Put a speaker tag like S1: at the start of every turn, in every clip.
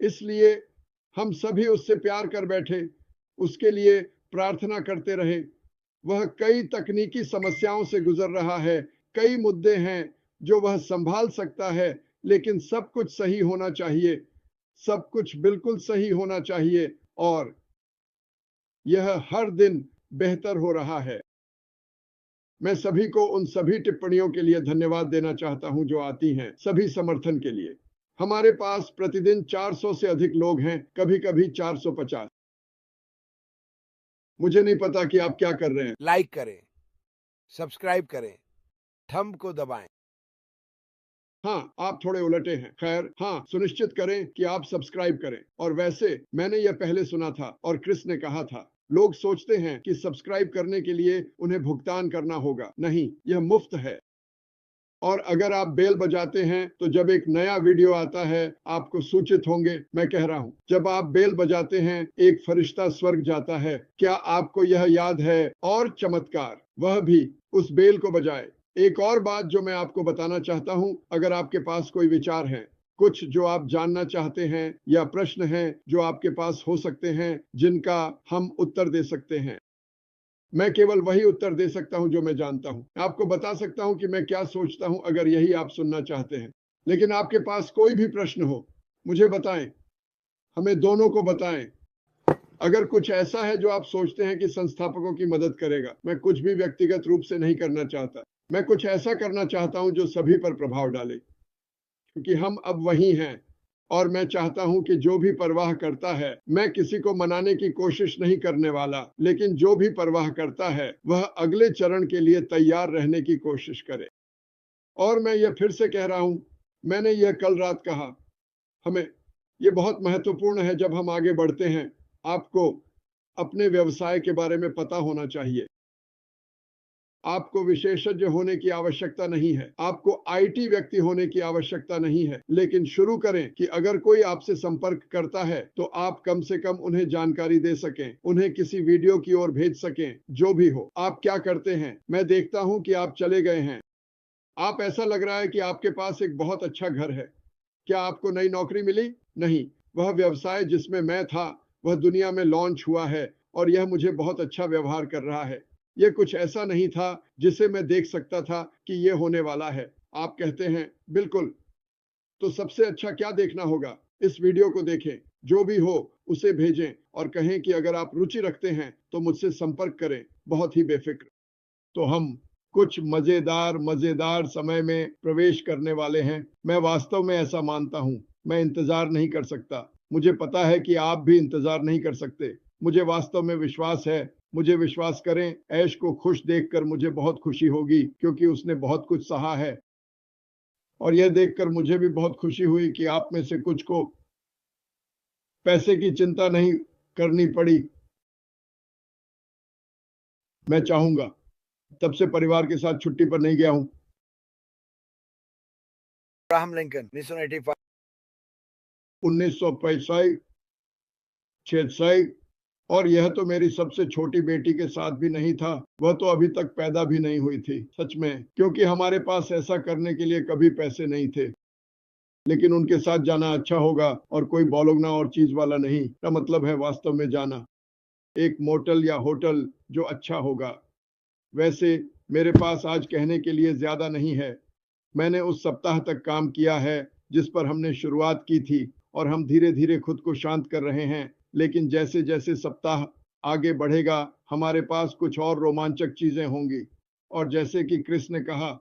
S1: इसलिए हम सभी उससे प्यार कर बैठे, उसके लिए प्रार्थना करते रहे। वह कई तकनीकी समस्याओं से गुजर रहा है, कई मुद्दे हैं जो वह संभाल सकता है, लेकिन सब कुछ सही होना चाहिए, सब कुछ बिल्कुल सही होना चाहिए, और यह हर दिन बेहतर हो रहा है। मैं सभी को उन सभी टिप्पणियों के लिए धन्यवाद देना चाहता हूं जो आती हैं, सभी समर्थन के लिए। हमारे पास प्रतिदिन 400 से अधिक लोग हैं, कभी-कभी 450। मुझे नहीं पता कि आप क्या कर रहे हैं।
S2: लाइक करें, सब्सक्राइब करें, थंब को दबाएं।
S1: हाँ, आप थोड़े उलटे हैं। खैर, हाँ, सुनिश्चित करें कि आप सब्सक्राइब करें। और वैसे मैंने यह पहले सुना था और क्रिस ने कहा था, लोग सोचते हैं कि सब्सक्राइब करने के लिए उन्हें भुगतान करना होगा। नहीं, यह मुफ्त है। और अगर आप बेल बजाते हैं तो जब एक नया वीडियो आता है आपको सूचित होंगे। मैं कह रहा हूं, जब आप बेल बजाते हैं एक फरिश्ता स्वर्ग जाता है। क्या आपको यह याद है? और चमत्कार, वह भी उस बेल को बजाए। एक और बात जो मैं आपको बताना चाहता हूं, अगर आपके पास कोई विचार है, कुछ जो आप जानना चाहते हैं, या प्रश्न हैं जो आपके पास हो सकते हैं जिनका हम उत्तर दे सकते हैं, मैं केवल वही उत्तर दे सकता हूं जो मैं जानता हूं। आपको बता सकता हूं कि मैं क्या सोचता हूं, अगर यही आप सुनना चाहते हैं। लेकिन आपके पास कोई भी प्रश्न हो, मुझे बताएं, हमें दोनों को बताएं। अगर कुछ ऐसा है जो आप सोचते हैं कि संस्थापकों की मदद करेगा, मैं कुछ भी व्यक्तिगत रूप से नहीं करना चाहता। मैं कुछ ऐसा करना चाहता हूं जो सभी पर प्रभाव डाले, क्योंकि हम अब वही हैं। और मैं चाहता हूं कि जो भी परवाह करता है, मैं किसी को मनाने की कोशिश नहीं करने वाला, लेकिन जो भी परवाह करता है वह अगले चरण के लिए तैयार रहने की कोशिश करे। और मैं यह फिर से कह रहा हूं, मैंने यह कल रात कहा, हमें यह बहुत महत्वपूर्ण है जब हम आगे बढ़ते हैं। आपको अपने व्यवसाय के बारे में पता होना चाहिए। आपको विशेषज्ञ होने की आवश्यकता नहीं है, आपको आईटी व्यक्ति होने की आवश्यकता नहीं है, लेकिन शुरू करें कि अगर कोई आपसे संपर्क करता है तो आप कम से कम उन्हें जानकारी दे सकें, उन्हें किसी वीडियो की ओर भेज सकें। जो भी हो, आप क्या करते हैं, मैं देखता हूं कि आप चले गए हैं। आप, ऐसा लग रहा है कि आपके पास एक बहुत अच्छा घर है। क्या आपको नई नौकरी मिली? नहीं, वह व्यवसाय जिसमें मैं था वह दुनिया में लॉन्च हुआ है, और यह मुझे बहुत अच्छा व्यवहार कर रहा है। यह कुछ ऐसा नहीं था जिसे मैं देख सकता था कि यह होने वाला है। आप कहते हैं, बिल्कुल, तो सबसे अच्छा क्या देखना होगा? इस वीडियो को देखें, जो भी हो उसे भेजें और कहें कि अगर आप रुचि रखते हैं तो मुझसे संपर्क करें, बहुत ही बेफिक्र। तो हम कुछ मजेदार समय में प्रवेश करने वाले हैं। मैं वास्तव में ऐसा मानता हूं। मैं इंतजार नहीं कर सकता। मुझे पता है कि आप भी इंतजार नहीं कर सकते। मुझे वास्तव में विश्वास है। मुझे विश्वास करें, ऐश को खुश देखकर मुझे बहुत खुशी होगी, क्योंकि उसने बहुत कुछ सहा है। और यह देखकर मुझे भी बहुत खुशी हुई कि आप में से कुछ को पैसे की चिंता नहीं करनी पड़ी। मैं चाहूंगा, तब से परिवार के साथ छुट्टी पर नहीं गया हूं।
S2: Abraham Lincoln 1985।
S1: 1965, 66। और यह तो मेरी सबसे छोटी बेटी के साथ भी नहीं था। वह तो अभी तक पैदा भी नहीं हुई थी, सच में, क्योंकि हमारे पास ऐसा करने के लिए कभी पैसे नहीं थे। लेकिन उनके साथ जाना अच्छा होगा, और कोई बोलोगना और चीज वाला नहीं। का मतलब है वास्तव में जाना, एक मोटल या होटल जो अच्छा होगा। वैसे मेरे पास आज कहने के लिए ज्यादा नहीं है। मैंने उस सप्ताह तक काम किया है जिस पर हमने शुरुआत की थी, और हम धीरे धीरे खुद को शांत कर रहे हैं। लेकिन जैसे जैसे सप्ताह आगे बढ़ेगा, हमारे पास कुछ और रोमांचक चीजें होंगी। और जैसे कि क्रिस ने कहा,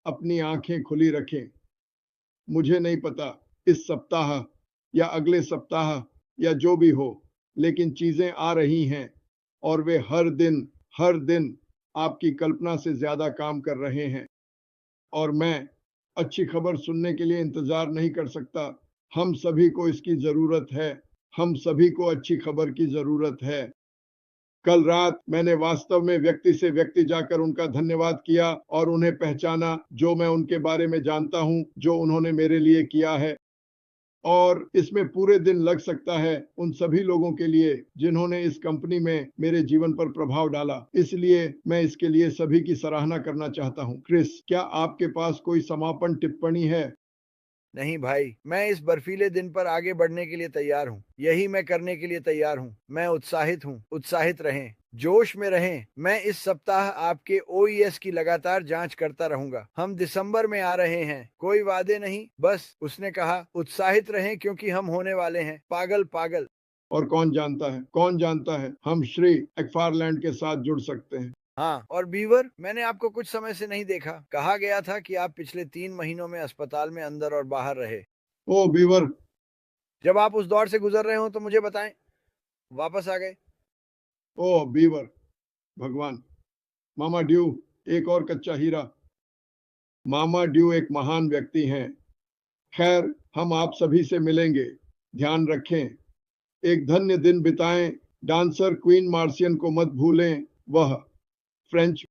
S1: अपनी आंखें खुली रखें। मुझे नहीं पता इस सप्ताह या अगले सप्ताह या जो भी हो, लेकिन चीजें आ रही हैं, और वे हर दिन आपकी कल्पना से ज्यादा काम कर रहे हैं। और मैं अच्छी खबर सुनने के लिए इंतजार नहीं कर सकता। हम सभी को इसकी जरूरत है। हम सभी को अच्छी खबर की जरूरत है। कल रात मैंने वास्तव में व्यक्ति से व्यक्ति जाकर उनका धन्यवाद किया और उन्हें पहचाना, जो मैं उनके बारे में जानता हूं, जो उन्होंने मेरे लिए किया है। और इसमें पूरे दिन लग सकता है उन सभी लोगों के लिए जिन्होंने इस कंपनी में मेरे जीवन पर प्रभाव डाला। इसलिए मैं इसके लिए सभी की सराहना करना चाहता हूं। क्रिस, क्या आपके पास कोई समापन टिप्पणी है?
S2: नहीं भाई, मैं इस बर्फीले दिन पर आगे बढ़ने के लिए तैयार हूँ। यही मैं करने के लिए तैयार हूँ। मैं उत्साहित हूँ। उत्साहित रहें, जोश में रहें। मैं इस सप्ताह आपके ओईएस की लगातार जांच करता रहूंगा। हम दिसंबर में आ रहे हैं, कोई वादे नहीं, बस। उसने कहा, उत्साहित रहें क्योंकि हम होने वाले हैं। पागल पागल।
S1: और कौन जानता है हम श्री एक्फारलैंड के साथ जुड़ सकते हैं।
S2: हाँ, और बीवर, मैंने आपको कुछ समय से नहीं देखा। कहा गया था कि आप पिछले 3 महीनों में अस्पताल में अंदर और बाहर रहे।
S1: ओ बीवर।
S2: जब आप उस दौर से गुजर रहे हो तो मुझे बताएं। वापस आ गए।
S1: ओ बीवर, भगवान। मामा ड्यू, एक और कच्चा हीरा। मामा ड्यू एक महान व्यक्ति हैं। खैर, हम आप सभी से मिलेंगे। ध्यान रखें। एक धन्य दिन बिताएं। डांसर क्वीन मार्शियन को मत भूलें। वह फ्रेंच